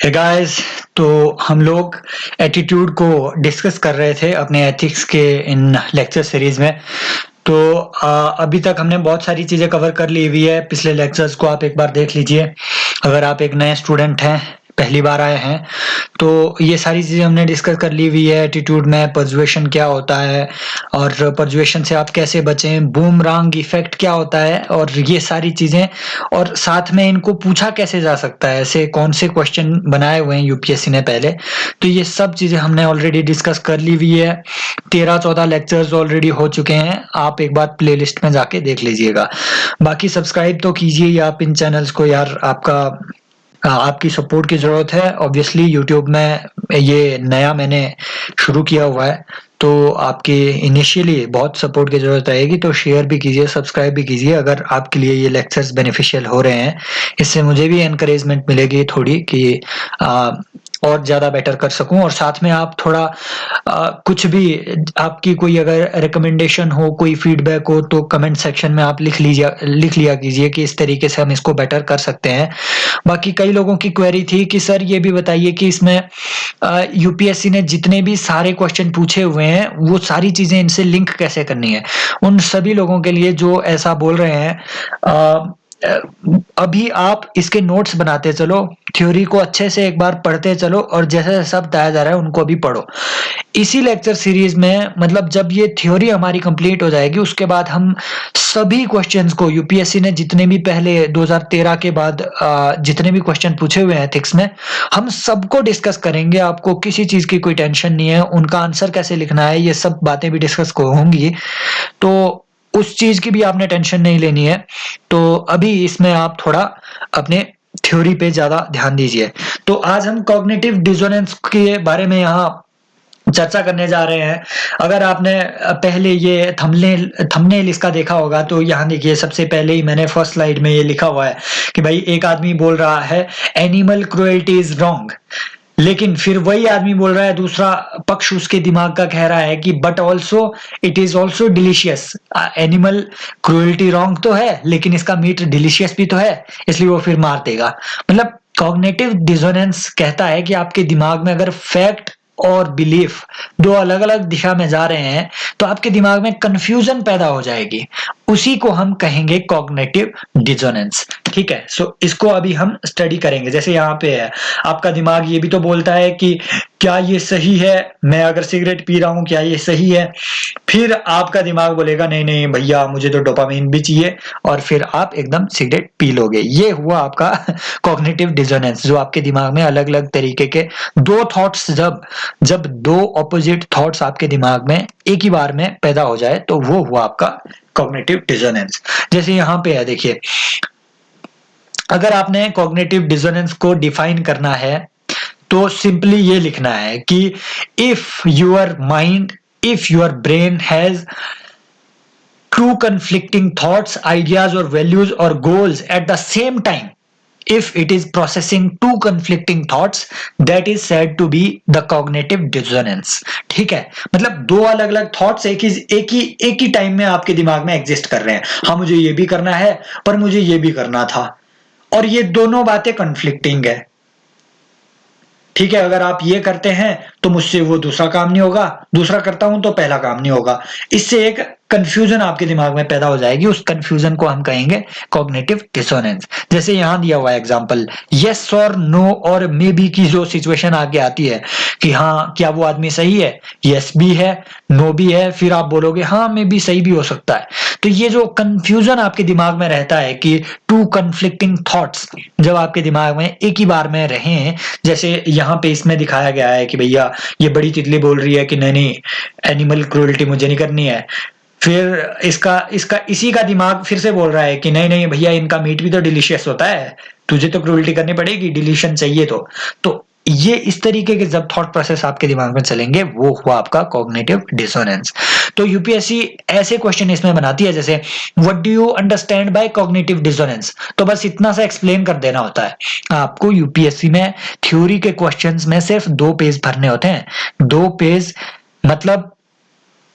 Hey guys, तो हम लोग एटीट्यूड को डिस्कस कर रहे थे अपने एथिक्स के इन लेक्चर सीरीज में। तो अभी तक हमने बहुत सारी चीज़ें कवर कर ली हुई है। पिछले लेक्चर्स को आप एक बार देख लीजिए। अगर आप एक नए स्टूडेंट हैं, पहली बार आए हैं, तो ये सारी चीज़ें हमने डिस्कस कर ली हुई है। एटीट्यूड में पर्सुएशन क्या होता है और पर्सुएशन से आप कैसे बचें, बूमरांग इफेक्ट क्या होता है और ये सारी चीज़ें, और साथ में इनको पूछा कैसे जा सकता है, ऐसे कौन से क्वेश्चन बनाए हुए हैं यूपीएससी ने पहले। तो ये सब चीज़ें हमने ऑलरेडी डिस्कस कर ली हुई है। 13-14 लेक्चर्स ऑलरेडी हो चुके हैं। आप एक बार प्लेलिस्ट में जाके देख लीजिएगा। बाकी सब्सक्राइब तो कीजिए ही आप इन चैनल्स को यार। आपकी सपोर्ट की ज़रूरत है। ऑब्वियसली यूट्यूब में ये नया मैंने शुरू किया हुआ है, तो आपके इनिशियली बहुत सपोर्ट की ज़रूरत रहेगी। तो शेयर भी कीजिए, सब्सक्राइब भी कीजिए अगर आपके लिए ये लेक्चर्स बेनिफिशियल हो रहे हैं। इससे मुझे भी एनकरेजमेंट मिलेगी थोड़ी कि और ज़्यादा बेटर कर सकूं। और साथ में आप थोड़ा कुछ भी, आपकी कोई अगर रिकमेंडेशन हो, कोई फीडबैक हो, तो कमेंट सेक्शन में आप लिख लिया कीजिए कि इस तरीके से हम इसको बेटर कर सकते हैं। बाकी कई लोगों की क्वेरी थी कि सर ये भी बताइए कि इसमें यूपीएससी ने जितने भी सारे क्वेश्चन पूछे हुए हैं वो सारी चीजें इनसे लिंक कैसे करनी है। उन सभी लोगों के लिए जो ऐसा बोल रहे हैं, अभी आप इसके नोट्स बनाते चलो, थ्योरी को अच्छे से एक बार पढ़ते चलो, और जैसे जैसा बताया जा रहा है उनको अभी पढ़ो। इसी लेक्चर सीरीज में, मतलब जब ये थ्योरी हमारी कंप्लीट हो जाएगी, उसके बाद हम सभी क्वेश्चंस को, यूपीएससी ने जितने भी पहले 2013 के बाद जितने भी क्वेश्चन पूछे हुए हैं एथिक्स में, हम सबको डिस्कस करेंगे। आपको किसी चीज की कोई टेंशन नहीं है। उनका आंसर कैसे लिखना है, ये सब बातें भी डिस्कस होंगी, तो उस चीज की भी आपने टेंशन नहीं लेनी है। तो अभी इसमें आप थोड़ा अपने थ्योरी पे ज्यादा ध्यान दीजिए। तो आज हम कॉग्निटिव डिसोनेंस के बारे में यहाँ चर्चा करने जा रहे हैं। अगर आपने पहले ये थंबनेल इसका देखा होगा, तो यहाँ देखिए, सबसे पहले ही मैंने फर्स्ट स्लाइड में ये लिखा हुआ है कि भाई एक आदमी बोल रहा है एनिमल क्रुएल्टी इज रॉन्ग, लेकिन फिर वही आदमी बोल रहा है, दूसरा पक्ष उसके दिमाग का कह रहा है कि but also it is also delicious. Animal cruelty wrong तो है, लेकिन इसका मीट डिलीशियस भी तो है, इसलिए वो फिर मार देगा। मतलब कॉग्निटिव डिसोनेंस कहता है कि आपके दिमाग में अगर फैक्ट और बिलीफ दो अलग अलग दिशा में जा रहे हैं, तो आपके दिमाग में कंफ्यूजन पैदा हो जाएगी। उसी को हम कहेंगे कॉग्निटिव डिसोनेंस। ठीक है, सो इसको अभी हम स्टडी करेंगे। जैसे यहाँ पे है, आपका दिमाग ये भी तो बोलता है कि क्या ये सही है, मैं अगर सिगरेट पी रहा हूं क्या ये सही है। फिर आपका दिमाग बोलेगा नहीं नहीं भैया, मुझे तो डोपामिन भी चाहिए, और फिर आप एकदम सिगरेट पी लोगे। ये हुआ आपका कॉग्निटिव डिसोनेंस, जो आपके दिमाग में अलग अलग तरीके के दो थॉट्स, जब दो ऑपोजिट थॉट्स आपके दिमाग में एक ही बार में पैदा हो जाए, तो वो हुआ आपका कॉग्निटिव डिसोनेंस। जैसे यहाँ पे है, देखिए, अगर आपने कॉग्निटिव डिसोनेंस को डिफाइन करना है, तो सिंपली ये लिखना है कि if your brain has two conflicting thoughts, ideas or values or goals at the same time, if it is processing two conflicting thoughts, that is said to be the cognitive dissonance। ठीक है, मतलब दो अलग अलग thoughts एक ही time में आपके दिमाग में एग्जिस्ट कर रहे हैं। हाँ, मुझे ये भी करना है, पर मुझे ये भी करना था, और ये दोनों बातें कन्फ्लिक्टिंग है। ठीक है, अगर आप ये करते हैं तो मुझसे वो दूसरा काम नहीं होगा, दूसरा करता हूं तो पहला काम नहीं होगा। इससे एक कंफ्यूजन आपके दिमाग में पैदा हो जाएगी। उस कंफ्यूजन को हम कहेंगे कॉग्निटिव डिसोनेंस। जैसे यहां दिया हुआ एग्जांपल, यस और नो और मे बी की जो सिचुएशन आगे आती है कि हाँ, क्या वो आदमी सही है, यस भी है, नो भी है, फिर आप बोलोगे हाँ मे बी सही भी हो सकता है। तो ये जो कंफ्यूजन आपके दिमाग में रहता है कि टू कन्फ्लिक्टिंग थॉट्स जब आपके दिमाग में एक ही बार में रहे, जैसे यहाँ पे इसमें दिखाया गया है कि भैया ये बड़ी तितली बोल रही है कि नहीं नहीं, एनिमल क्रूरल्टी मुझे नहीं करनी है। फिर इसका इसका इसी का दिमाग फिर से बोल रहा है कि नहीं नहीं भैया, इनका मीट भी तो डिलीशियस होता है, तुझे तो क्रूरल्टी करनी पड़ेगी, डिलीशन चाहिए। तो ये इस तरीके के जब थॉट प्रोसेस आपके दिमाग में चलेंगे, वो हुआ आपका कॉग्निटिव डिसोनेंस। तो यूपीएससी ऐसे क्वेश्चन इसमें बनाती है, जैसे what do you understand by cognitive dissonance. तो बस इतना सा एक्सप्लेन कर देना होता है आपको। यूपीएससी में थ्योरी के क्वेश्चंस में सिर्फ 2 पेज भरने होते हैं। 2 पेज मतलब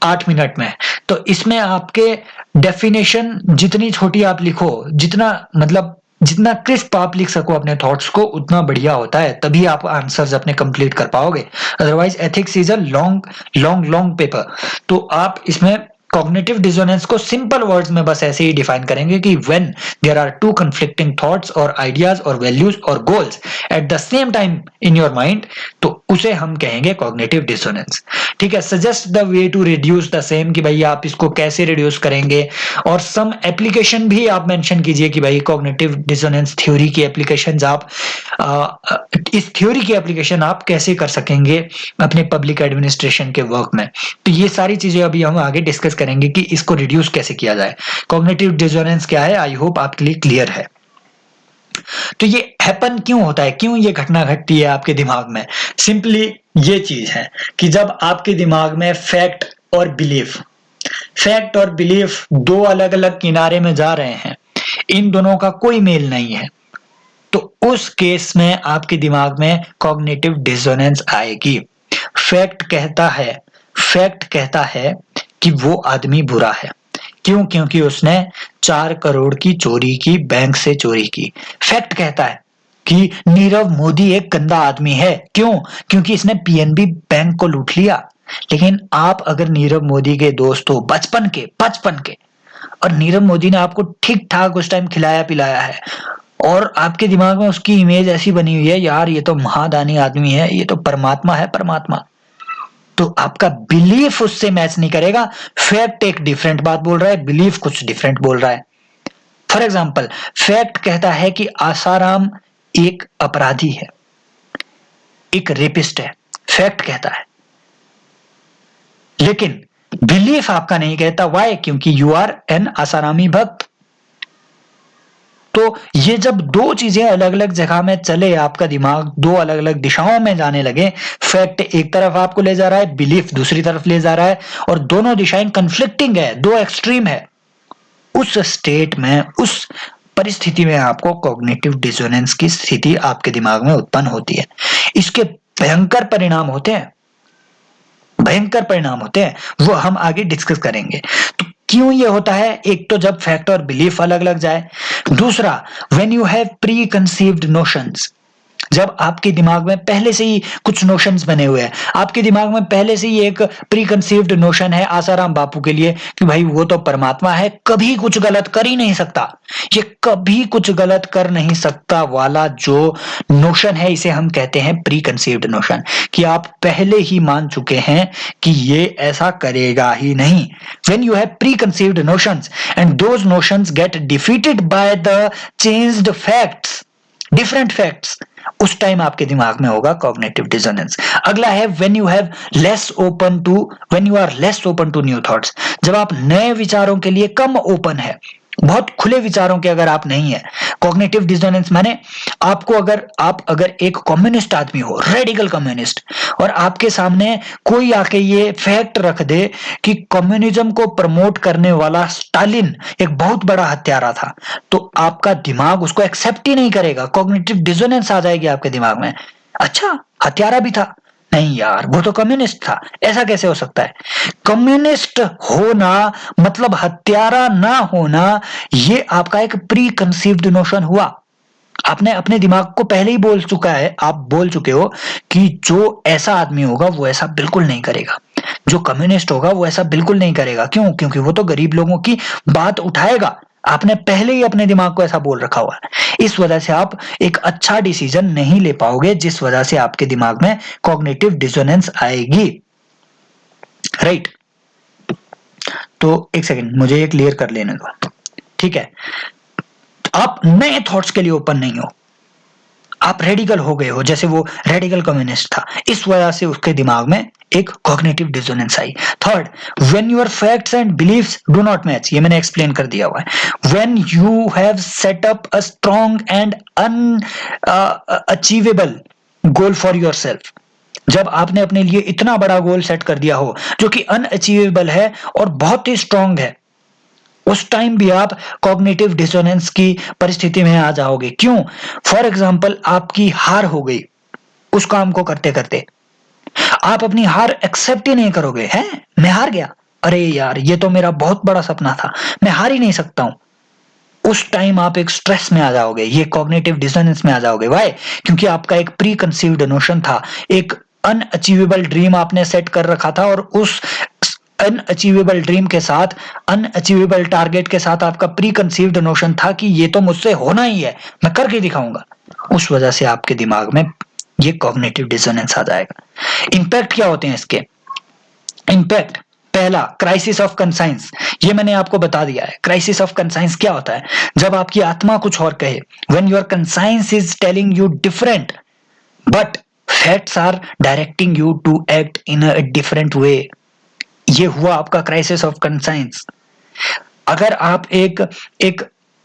8 मिनट में। तो इसमें आपके डेफिनेशन जितनी छोटी आप लिखो, जितना मतलब जितना क्रिस्प आप लिख सको अपने थॉट्स को उतना बढ़िया होता है, तभी आप आंसर्स अपने कंप्लीट कर पाओगे। Otherwise ethics is a long long long paper. तो आप इसमें कॉग्निटिव डिसोनेंस को सिंपल वर्ड्स में बस ऐसे ही डिफाइन करेंगे कि when there are two conflicting thoughts और आइडियाज और वैल्यूज और goals at the same time in your mind, तो उसे हम कहेंगे कॉग्निटिव डिसोनेंस। ठीक है, suggest the way to reduce the same, कि भाई आप इसको कैसे रिड्यूस करेंगे, और सम एप्लीकेशन भी आप मेंशन कीजिए कि भाई कॉग्निटिव डिसोनेंस थ्योरी की एप्लीकेशंस आप इस थ्योरी की एप्लीकेशन आप कैसे कर सकेंगे अपने पब्लिक एडमिनिस्ट्रेशन के वर्क में। तो ये सारी चीजें अभी हम आगे डिस्कस करेंगे कि इसको रिड्यूस कैसे किया जाए। कॉग्निटिव डिसोनेंस क्या है, आई होप आपके लिए क्लियर है। तो ये हैपन क्यों होता है, क्यों ये घटना घटती है आपके दिमाग में? सिंपली ये चीज है कि जब आपके दिमाग में फैक्ट और बिलीफ दो अलग अलग किनारे में जा रहे हैं, इन दोनों का कोई मेल नहीं है, तो उस केस में आपके दिमाग में कॉग्निटिव डिसोनेंस आएगी। फैक्ट कहता है कि वो आदमी बुरा है। क्यों? क्योंकि उसने 4 करोड़ की चोरी की, बैंक से चोरी की। फैक्ट कहता है कि नीरव मोदी एक गंदा आदमी है। क्यों? क्योंकि इसने पीएनबी बैंक को लूट लिया। लेकिन आप अगर नीरव मोदी के दोस्त हो बचपन के, और नीरव मोदी ने आपको ठीक ठाक उस टाइम खिलाया पिलाया है, और आपके दिमाग में उसकी इमेज ऐसी बनी हुई है, यार ये तो महादानी आदमी है, ये तो परमात्मा है, परमात्मा, तो आपका बिलीफ उससे मैच नहीं करेगा। फैक्ट एक डिफरेंट बात बोल रहा है, बिलीफ कुछ डिफरेंट बोल रहा है। फॉर एग्जाम्पल, फैक्ट कहता है कि आसाराम एक अपराधी है, एक रेपिस्ट है, फैक्ट कहता है। लेकिन बिलीफ आपका नहीं कहता। वाई? क्योंकि यू आर एन आसारामी भक्त। तो ये जब दो चीजें अलग अलग जगह में चले, आपका दिमाग दो अलग अलग दिशाओं में जाने लगे, फैक्ट एक तरफ आपको ले जा रहा है, बिलीफ दूसरी तरफ ले जा रहा है, और दोनों दिशाएं कन्फ्लिक्टिंग है, दो एक्सट्रीम है, उस स्टेट में, उस परिस्थिति में आपको कॉग्निटिव डिसोनेंस की स्थिति आपके दिमाग में उत्पन्न होती है। इसके भयंकर परिणाम होते हैं, वो हम आगे डिस्कस करेंगे। तो क्यों ये होता है? एक तो जब फैक्ट और बिलीफ अलग अलग जाए, दूसरा when you have pre conceived notions, जब आपके दिमाग में पहले से ही कुछ नोशंस बने हुए हैं, आपके दिमाग में पहले से ही एक प्री कंसीव्ड नोशन है आसाराम बापू के लिए कि भाई वो तो परमात्मा है, कभी कुछ गलत कर ही नहीं सकता, ये कभी कुछ गलत कर नहीं सकता वाला जो नोशन है, इसे हम कहते हैं प्री कंसीव्ड नोशन, कि आप पहले ही मान चुके हैं कि ये ऐसा करेगा ही नहीं। When you have preconceived notions and those notions get defeated by the changed facts, different facts, उस टाइम आपके दिमाग में होगा कॉग्निटिव डिसोनेंस। अगला है when you are less open to new thoughts, जब आप नए विचारों के लिए कम ओपन है, बहुत खुले विचारों के अगर आप नहीं है। कॉग्निटिव डिसोनेंस माने आपको आप अगर एक कम्युनिस्ट आदमी हो, रेडिकल कम्युनिस्ट, और आपके सामने कोई आके ये फैक्ट रख दे कि कम्युनिज्म को प्रमोट करने वाला स्टालिन एक बहुत बड़ा हत्यारा था, तो आपका दिमाग उसको एक्सेप्ट ही नहीं करेगा, कॉग्निटिव डिसोनेंस आ जाएगी आपके दिमाग में। अच्छा, हत्यारा भी था? नहीं यार, वो तो कम्युनिस्ट था, ऐसा कैसे हो सकता है? कम्युनिस्ट होना मतलब हत्यारा ना होना, ये आपका एक प्री कंसीव्ड नोशन हुआ। आपने अपने दिमाग को पहले ही आप बोल चुके हो कि जो ऐसा आदमी होगा वो ऐसा बिल्कुल नहीं करेगा, जो कम्युनिस्ट होगा वो ऐसा बिल्कुल नहीं करेगा। क्यों? क्योंकि वो तो गरीब लोगों की बात उठाएगा। आपने पहले ही अपने दिमाग को ऐसा बोल रखा हुआ है, इस वजह से आप एक अच्छा डिसीजन नहीं ले पाओगे, जिस वजह से आपके दिमाग में कॉग्निटिव डिसोनेंस आएगी। राइट? तो एक सेकंड, मुझे ये क्लियर कर लेने दो। ठीक है, आप नए थॉट्स के लिए ओपन नहीं हो, आप रेडिकल हो गए हो, जैसे वो रेडिकल कम्युनिस्ट था, इस वजह से उसके दिमाग में एक cognitive dissonance I. Third, when your facts and beliefs do not match, ये मैंने एक्सप्लेन कर दिया हुआ है। When you have set up a strong and unachievable goal for yourself, जब आपने अपने लिए इतना बड़ा गोल सेट कर दिया हो जो कि अनअचीवेबल है और बहुत ही स्ट्रॉन्ग है, उस टाइम भी आप कॉग्निटिव डिसोनेंस की परिस्थिति में आ जाओगे। क्यों? फॉर एग्जाम्पल, आपकी हार हो गई उस काम को करते करते, आप अपनी हार एक्सेप्ट ही नहीं करोगे। मैं हार गया, अरे यार ये तो मेरा बहुत बड़ा सपना था, मैं हार ही नहीं सकता हूं। उस टाइम आप एक स्ट्रेस में आ जाओगे, ये कॉग्निटिव डिसोनेंस में आ जाओगे। व्हाई? क्योंकि आपका एक प्री कंसीव्ड नोशन था, एक अनअचीवेबल ड्रीम आपने सेट कर रखा था, और उस अनअचीवेबल ड्रीम के साथ, अनअचीवेबल टारगेट के साथ आपका प्री कंसीव्ड नोशन था कि ये तो मुझसे होना ही है, मैं करके दिखाऊंगा। उस वजह से आपके दिमाग में ये कॉग्निटिव डिसोनेंस आ जाएगा। इंपैक्ट क्या होते हैं इसके? इंपैक्ट, पहला क्राइसिस ऑफ कंसाइंस, ये मैंने आपको बता दिया है। क्राइसिस ऑफ कंसाइंस क्या होता है? जब आपकी आत्मा कुछ और कहे, when your conscience is telling you different but facts are directing you to act in a different way. ये हुआ आपका क्राइसिस ऑफ कंसाइंस। अगर आप एक एक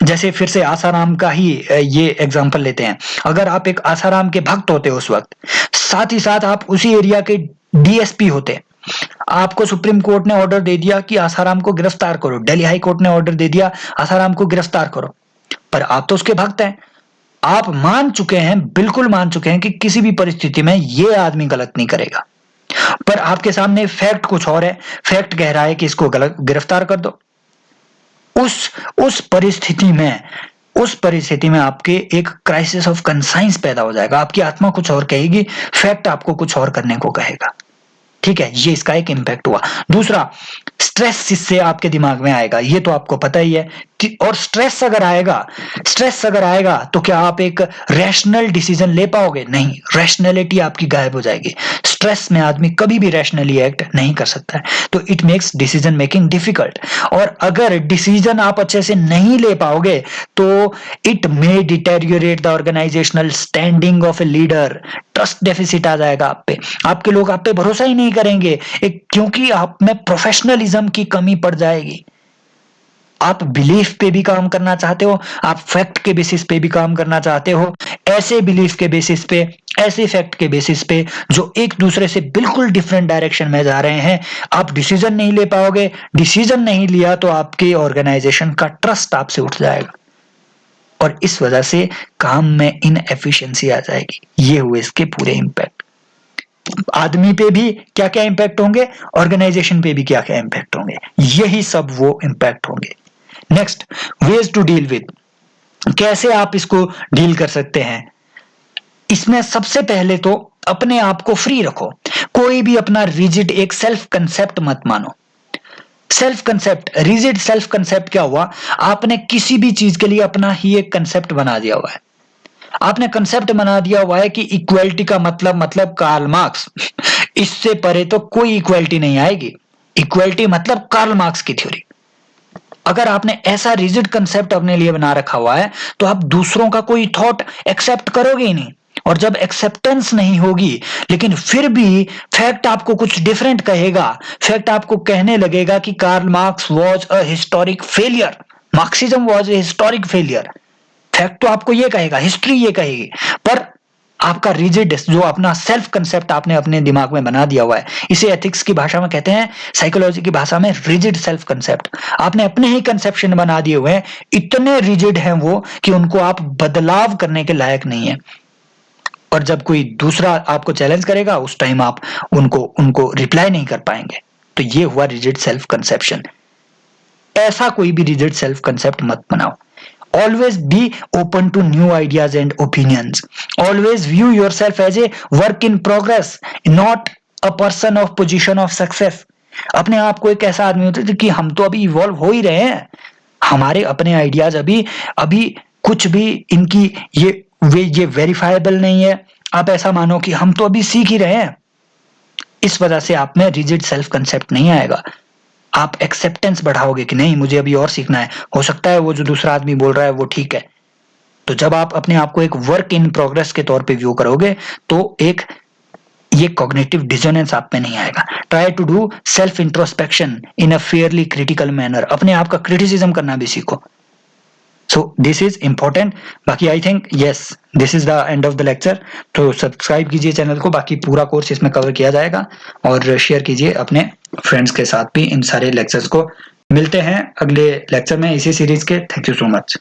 जैसे फिर से आसाराम का ही ये एग्जांपल लेते हैं, अगर आप एक आसाराम के भक्त होते उस वक्त, साथ ही साथ आप उसी एरिया के डीएसपी होते, आपको सुप्रीम कोर्ट ने ऑर्डर दे दिया कि आसाराम को गिरफ्तार करो, दिल्ली हाई कोर्ट ने ऑर्डर दे दिया आसाराम को गिरफ्तार करो, पर आप तो उसके भक्त हैं, आप मान चुके हैं, बिल्कुल मान चुके हैं कि किसी भी परिस्थिति में ये आदमी गलत नहीं करेगा, पर आपके सामने फैक्ट कुछ और है, फैक्ट कह रहा है कि इसको गलत गिरफ्तार कर दो। उस परिस्थिति में आपके एक क्राइसिस ऑफ कंसाइंस पैदा हो जाएगा, आपकी आत्मा कुछ और कहेगी, फैक्ट आपको कुछ और करने को कहेगा। ठीक है, ये इसका एक इंपैक्ट हुआ। दूसरा, स्ट्रेस इससे आपके दिमाग में आएगा, ये तो आपको पता ही है। और स्ट्रेस अगर आएगा तो क्या आप एक रैशनल डिसीजन ले पाओगे? नहीं, रैशनैलिटी आपकी गायब हो जाएगी। स्ट्रेस में आदमी कभी भी रैशनली एक्ट नहीं कर सकता है, तो it makes decision making difficult. और अगर डिसीजन आप अच्छे से नहीं ले पाओगे तो it may deteriorate the organisational standing of a leader. Trust deficit आ जाएगा आप पे, आपके लोग आप पे भरोसा ही नहीं करेंगे, क्योंकि आप में प्रोफेशनलिज्म की कमी पड़ जाएगी। आप बिलीफ पे भी काम करना चाहते हो, आप फैक्ट के बेसिस पे भी काम करना चाहते हो, ऐसे बिलीफ के बेसिस पे, ऐसे फैक्ट के बेसिस पे जो एक दूसरे से बिल्कुल डिफरेंट डायरेक्शन में जा रहे हैं, आप डिसीजन नहीं ले पाओगे। डिसीजन नहीं लिया तो आपके ऑर्गेनाइजेशन का ट्रस्ट आपसे उठ जाएगा, और इस वजह से काम में इनएफिशिएंसी आ जाएगी। ये हुए इसके पूरे इंपैक्ट। आदमी पे भी क्या क्या इंपैक्ट होंगे, ऑर्गेनाइजेशन पे भी क्या क्या इंपैक्ट होंगे, यही सब वो इंपैक्ट होंगे। Next, ways to deal with, कैसे आप इसको डील कर सकते हैं? इसमें सबसे पहले तो अपने आप को फ्री रखो, कोई भी अपना रिजिड एक सेल्फ कंसेप्ट मत मानो। Self concept, rigid self concept क्या हुआ? आपने किसी भी चीज के लिए अपना ही एक कंसेप्ट बना दिया हुआ है। आपने कंसेप्ट बना दिया हुआ है कि इक्वलिटी का मतलब कार्ल मार्क्स, इससे परे तो कोई इक्वलिटी नहीं आएगी। इक्वलिटी मतलब कार्ल मार्क्स की थ्योरी। अगर आपने ऐसा रिजिड कंसेप्ट अपने लिए बना रखा हुआ है तो आप दूसरों का कोई थॉट एक्सेप्ट करोगे ही नहीं, और जब एक्सेप्टेंस नहीं होगी, लेकिन फिर भी फैक्ट आपको कुछ डिफरेंट कहेगा, फैक्ट आपको कहने लगेगा कि Karl Marx was a historic failure, Marxism was a historic failure, fact तो आपको ये कहेगा, हिस्ट्री ये कहेगी, पर आपका रिजिड जो अपना सेल्फ कंसेप्ट आपने अपने दिमाग में बना दिया हुआ है, इसे एथिक्स की भाषा में कहते हैं, साइकोलॉजी की भाषा में रिजिड सेल्फ कंसेप्ट। आपने अपने ही कंसेप्शन बना दिए हुए हैं, इतने रिजिड हैं वो कि उनको आप बदलाव करने के लायक नहीं है। और जब कोई दूसरा आपको चैलेंज करेगा उस टाइम आप उनको रिप्लाई नहीं कर पाएंगे। तो ये हुआ रिजिड सेल्फ कंसेप्शन। ऐसा कोई भी रिजिड सेल्फ कंसेप्ट मत बनाओ। Always be open to new ideas and opinions. Always view yourself as a work in progress, not a person of position of success. अपने आप को एक ऐसा आदमी होता है कि हम तो अभी इवॉल्व हो ही रहे हैं, हमारे अपने आइडियाज अभी कुछ भी इनकी ये वेरीफाइबल नहीं है। आप ऐसा मानो कि हम तो अभी सीख ही रहे हैं। इस वजह से आप में रिजिड सेल्फ कंसेप्ट नहीं आएगा। आप एक्सेप्टेंस बढ़ाओगे कि नहीं, मुझे अभी और सीखना है, हो सकता है वो जो दूसरा आदमी बोल रहा है वो ठीक है। तो जब आप अपने आप को एक वर्क इन प्रोग्रेस के तौर पे व्यू करोगे तो एक ये कॉग्निटिव डिसोनेंस आप में नहीं आएगा। Try to do self introspection in a fairly critical manner. अपने आप का क्रिटिसिज्म करना भी सीखो। So this is important. बाकी I think yes this is the end of the lecture. तो सब्सक्राइब कीजिए चैनल को, बाकी पूरा कोर्स इसमें कवर किया जाएगा, और शेयर कीजिए अपने फ्रेंड्स के साथ भी इन सारे लेक्चर्स को। मिलते हैं अगले लेक्चर में इसी सीरीज के। Thank you so much.